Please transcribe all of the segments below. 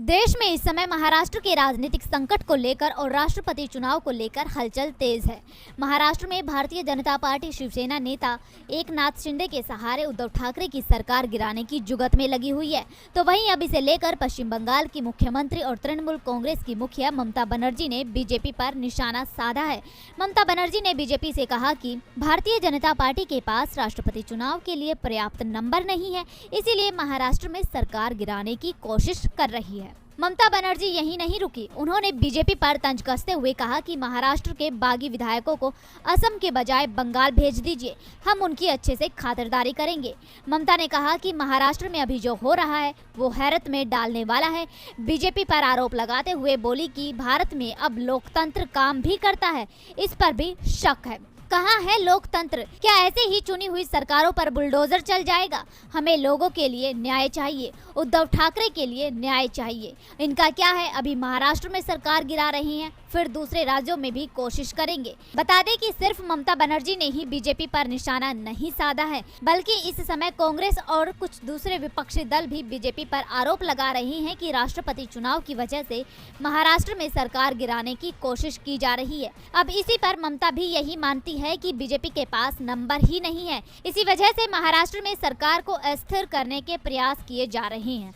देश में इस समय महाराष्ट्र के राजनीतिक संकट को लेकर और राष्ट्रपति चुनाव को लेकर हलचल तेज है। महाराष्ट्र में भारतीय जनता पार्टी शिवसेना नेता एकनाथ शिंदे के सहारे उद्धव ठाकरे की सरकार गिराने की जुगत में लगी हुई है, तो वहीं अब इसे लेकर पश्चिम बंगाल की मुख्यमंत्री और तृणमूल कांग्रेस की मुखिया ममता बनर्जी ने बीजेपी पर निशाना साधा है। ममता बनर्जी ने बीजेपी से कहा कि भारतीय जनता पार्टी के पास राष्ट्रपति चुनाव के लिए पर्याप्त नंबर नहीं है, इसीलिए महाराष्ट्र में सरकार गिराने की कोशिश कर रही है। ममता बनर्जी यहीं नहीं रुकी, उन्होंने बीजेपी पर तंज कसते हुए कहा कि महाराष्ट्र के बागी विधायकों को असम के बजाय बंगाल भेज दीजिए, हम उनकी अच्छे से खातिरदारी करेंगे। ममता ने कहा कि महाराष्ट्र में अभी जो हो रहा है वो हैरत में डालने वाला है। बीजेपी पर आरोप लगाते हुए बोली कि भारत में अब लोकतंत्र काम भी करता है, इस पर भी शक है। कहाँ है लोकतंत्र? क्या ऐसे ही चुनी हुई सरकारों पर बुलडोजर चल जाएगा? हमें लोगों के लिए न्याय चाहिए, उद्धव ठाकरे के लिए न्याय चाहिए। इनका क्या है, अभी महाराष्ट्र में सरकार गिरा रही हैं, फिर दूसरे राज्यों में भी कोशिश करेंगे। बता दें कि सिर्फ ममता बनर्जी ने ही बीजेपी पर निशाना नहीं साधा है, बल्कि इस समय कांग्रेस और कुछ दूसरे विपक्षी दल भी बीजेपी पर आरोप लगा रही हैं कि राष्ट्रपति चुनाव की वजह से महाराष्ट्र में सरकार गिराने की कोशिश की जा रही है। अब इसी पर ममता भी यही मानती है कि बीजेपी के पास नंबर ही नहीं है, इसी वजह से महाराष्ट्र में सरकार को अस्थिर करने के प्रयास किए जा रहे हैं।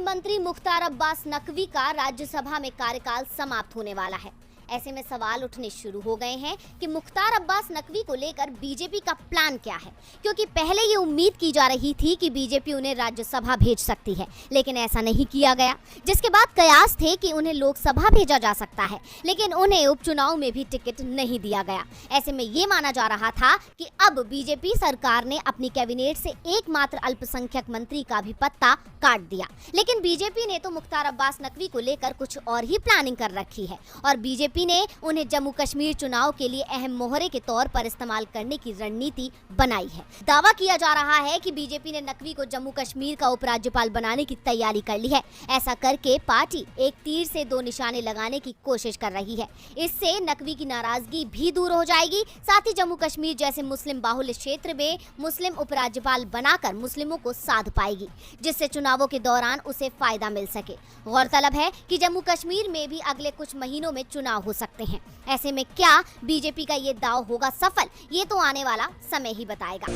मंत्री मुख्तार अब्बास नकवी का राज्यसभा में कार्यकाल समाप्त होने वाला है। ऐसे में सवाल उठने शुरू हो गए हैं कि मुख्तार अब्बास नकवी को लेकर बीजेपी का प्लान क्या है, क्योंकि पहले ये उम्मीद की जा रही थी कि बीजेपी उन्हें राज्यसभा भेज सकती है, लेकिन ऐसा नहीं किया गया। जिसके बाद कयास थे कि उन्हें लोकसभा भेजा जा सकता है, लेकिन उन्हें उपचुनाव में भी टिकट नहीं दिया गया। ऐसे में ये माना जा रहा था कि अब बीजेपी सरकार ने अपनी कैबिनेट से एकमात्र अल्पसंख्यक मंत्री का भी पत्ता काट दिया। लेकिन बीजेपी ने तो मुख्तार अब्बास नकवी को लेकर कुछ और ही प्लानिंग कर रखी है और बीजेपी ने उन्हें जम्मू कश्मीर चुनाव के लिए अहम मोहरे के तौर पर इस्तेमाल करने की रणनीति बनाई है। दावा किया जा रहा है कि बीजेपी ने नकवी को जम्मू कश्मीर का उपराज्यपाल बनाने की तैयारी कर ली है। ऐसा करके पार्टी एक तीर से दो निशाने लगाने की कोशिश कर रही है। इससे नकवी की नाराजगी भी दूर हो जाएगी, साथ ही जम्मू कश्मीर जैसे मुस्लिम बाहुल्य क्षेत्र में मुस्लिम उपराज्यपाल बनाकर मुस्लिमों को साध पाएगी, जिससे चुनावों के दौरान उसे फायदा मिल सके। गौरतलब है कि जम्मू कश्मीर में भी अगले कुछ महीनों में चुनाव हो सकते हैं। ऐसे में क्या बीजेपी का ये दांव होगा सफल, ये तो आने वाला समय ही बताएगा।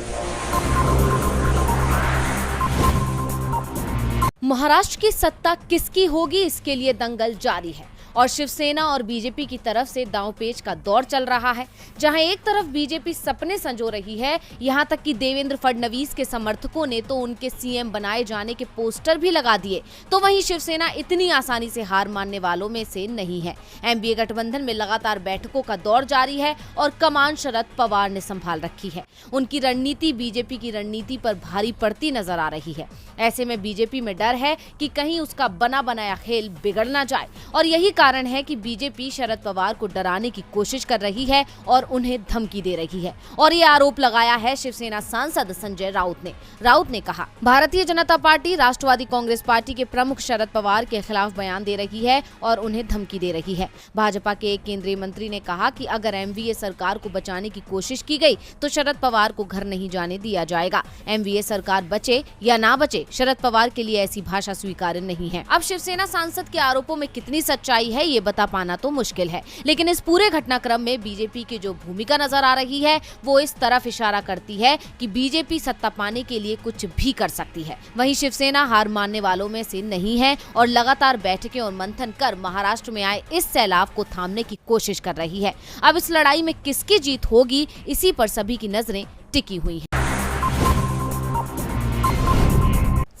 महाराष्ट्र की सत्ता किसकी होगी, इसके लिए दंगल जारी है और शिवसेना और बीजेपी की तरफ से दांवपेच का दौर चल रहा है। जहां एक तरफ बीजेपी सपने संजो रही है, यहां तक कि देवेंद्र फडणवीस के समर्थकों ने तो उनके सीएम बनाए जाने के पोस्टर भी लगा दिए, तो वहीं शिवसेना इतनी आसानी से हार मानने वालों में से नहीं है। एनडीए गठबंधन में लगातार बैठकों का दौर जारी है और कमान शरद पवार ने संभाल रखी है। उनकी रणनीति बीजेपी की रणनीति पर भारी पड़ती नजर आ रही है। ऐसे में बीजेपी में डर है कि कहीं उसका बना बनाया खेल बिगड़ ना जाए और यही कारण है कि बीजेपी शरद पवार को डराने की कोशिश कर रही है और उन्हें धमकी दे रही है। और ये आरोप लगाया है शिवसेना सांसद संजय राउत ने कहा, भारतीय जनता पार्टी राष्ट्रवादी कांग्रेस पार्टी के प्रमुख शरद पवार के खिलाफ बयान दे रही है और उन्हें धमकी दे रही है। भाजपा के एक केंद्रीय मंत्री ने कहा कि अगर एमवीए सरकार को बचाने की कोशिश की गई तो शरद पवार को घर नहीं जाने दिया जाएगा। एमवीए सरकार बचे या ना बचे, शरद पवार के लिए ऐसी भाषा स्वीकार्य नहीं है। अब शिवसेना सांसद के आरोपों में कितनी सच्चाई है ये बता पाना तो मुश्किल है, लेकिन इस पूरे घटनाक्रम में बीजेपी की जो भूमिका नजर आ रही है वो इस तरफ इशारा करती है कि बीजेपी सत्ता पाने के लिए कुछ भी कर सकती है। वहीं शिवसेना हार मानने वालों में से नहीं है और लगातार बैठकें और मंथन कर महाराष्ट्र में आए इस सैलाब को थामने की कोशिश कर रही है। अब इस लड़ाई में किसकी जीत होगी, इसी पर सभी की नजरें टिकी हुई हैं।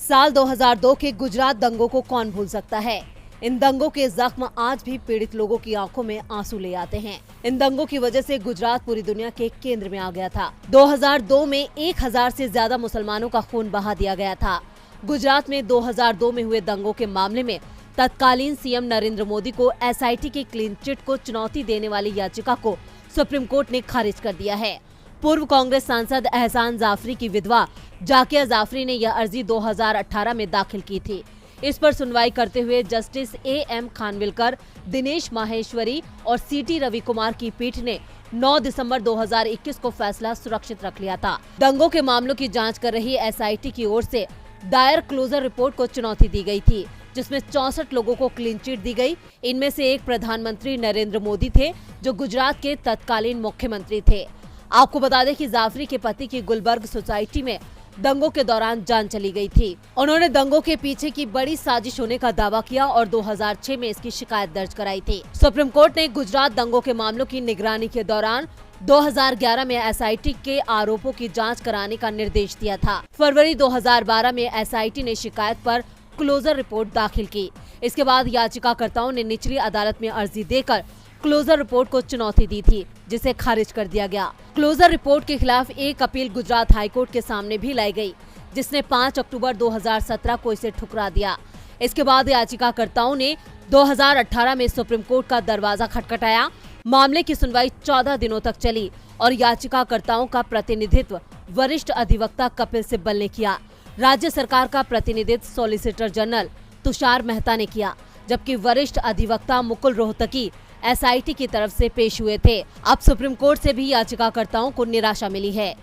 साल 2002 के गुजरात दंगों को कौन भूल सकता है। इन दंगों के जख्म आज भी पीड़ित लोगों की आंखों में आंसू ले आते हैं। इन दंगों की वजह से गुजरात पूरी दुनिया के केंद्र में आ गया था। 2002 में 1000 से ज्यादा मुसलमानों का खून बहा दिया गया था। गुजरात में 2002 में हुए दंगों के मामले में तत्कालीन सीएम नरेंद्र मोदी को एसआईटी के क्लीन चिट को चुनौती देने वाली याचिका को सुप्रीम कोर्ट ने खारिज कर दिया है। पूर्व कांग्रेस सांसद एहसान जाफरी की विधवा जाकिया जाफरी ने यह अर्जी 2018 में दाखिल की थी। इस पर सुनवाई करते हुए जस्टिस A.M. खानविलकर, दिनेश माहेश्वरी और C.T. रवि कुमार की पीठ ने 9 दिसंबर 2021 को फैसला सुरक्षित रख लिया था। दंगों के मामलों की जांच कर रही SIT की ओर से दायर क्लोजर रिपोर्ट को चुनौती दी गई थी, जिसमें 64 लोगों को क्लीन चिट दी गई। इनमें से एक प्रधानमंत्री नरेंद्र मोदी थे, जो गुजरात के तत्कालीन मुख्यमंत्री थे। आपको बता दें कि जाफरी के पति की गुलबर्ग सोसाइटी में दंगों के दौरान जान चली गई थी। उन्होंने दंगों के पीछे की बड़ी साजिश होने का दावा किया और 2006 में इसकी शिकायत दर्ज कराई थी। सुप्रीम कोर्ट ने गुजरात दंगों के मामलों की निगरानी के दौरान 2011 में SIT के आरोपों की जांच कराने का निर्देश दिया था। फरवरी 2012 में SIT ने शिकायत पर क्लोजर रिपोर्ट दाखिल की। इसके बाद याचिकाकर्ताओं ने निचली अदालत में अर्जी देकर क्लोजर रिपोर्ट को चुनौती दी थी, जिसे खारिज कर दिया गया। क्लोजर रिपोर्ट के खिलाफ एक अपील गुजरात हाईकोर्ट के सामने भी लाई गई, जिसने 5 अक्टूबर 2017 को इसे ठुकरा दिया। इसके बाद याचिकाकर्ताओं ने 2018 में सुप्रीम कोर्ट का दरवाजा खटखटाया। मामले की सुनवाई 14 दिनों तक चली और याचिकाकर्ताओं का प्रतिनिधित्व वरिष्ठ अधिवक्ता कपिल सिब्बल ने किया। राज्य सरकार का प्रतिनिधित्व सॉलिसिटर जनरल तुषार मेहता ने किया, जबकि वरिष्ठ अधिवक्ता मुकुल रोहतगी SIT की तरफ से पेश हुए थे। अब सुप्रीम कोर्ट से भी याचिकाकर्ताओं को निराशा मिली है।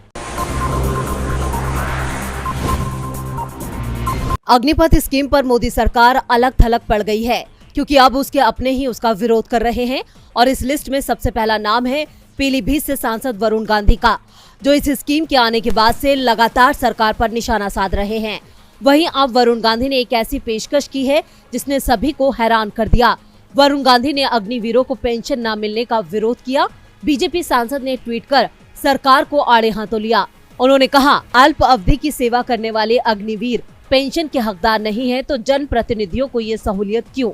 अग्निपथ स्कीम पर मोदी सरकार अलग थलग पड़ गई है, क्योंकि अब उसके अपने ही उसका विरोध कर रहे हैं और इस लिस्ट में सबसे पहला नाम है पीलीभीत से सांसद वरुण गांधी का, जो इस स्कीम के आने के बाद से लगातार सरकार पर निशाना साध रहे हैं। वहीं अब वरुण गांधी ने एक ऐसी पेशकश की है जिसने सभी को हैरान कर दिया। वरुण गांधी ने अग्निवीरों को पेंशन न मिलने का विरोध किया। बीजेपी सांसद ने ट्वीट कर सरकार को आड़े हाथों लिया। उन्होंने कहा, अल्प अवधि की सेवा करने वाले अग्निवीर पेंशन के हकदार नहीं है, तो जन प्रतिनिधियों को ये सहूलियत क्यों?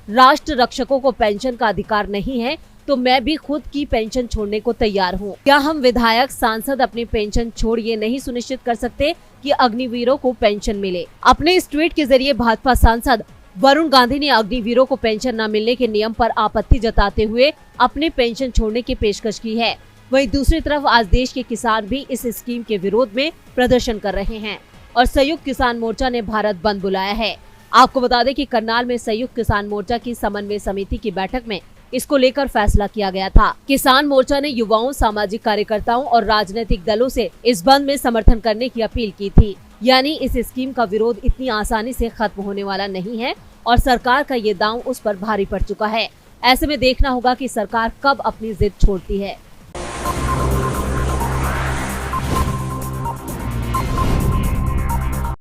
राष्ट्र रक्षकों को पेंशन का अधिकार नहीं है, तो मैं भी खुद की पेंशन छोड़ने को तैयार हूँ। क्या हम विधायक सांसद अपनी पेंशन छोड़ ये नहीं सुनिश्चित कर सकते कि अग्निवीरों को पेंशन मिले? अपने इस ट्वीट के जरिए भाजपा सांसद वरुण गांधी ने अग्निवीरों को पेंशन न मिलने के नियम पर आपत्ति जताते हुए अपने पेंशन छोड़ने की पेशकश की है। वहीं दूसरी तरफ आज देश के किसान भी इस स्कीम के विरोध में प्रदर्शन कर रहे हैं और संयुक्त किसान मोर्चा ने भारत बंद बुलाया है। आपको बता दें कि करनाल में संयुक्त किसान मोर्चा की समन्वय समिति की बैठक में इसको लेकर फैसला किया गया था। किसान मोर्चा ने युवाओं, सामाजिक कार्यकर्ताओं और राजनीतिक दलों से इस बंद में समर्थन करने की अपील की थी। यानी इस स्कीम का विरोध इतनी आसानी से खत्म होने वाला नहीं है और सरकार का ये दांव उस पर भारी पड़ चुका है। ऐसे में देखना होगा कि सरकार कब अपनी जिद छोड़ती है।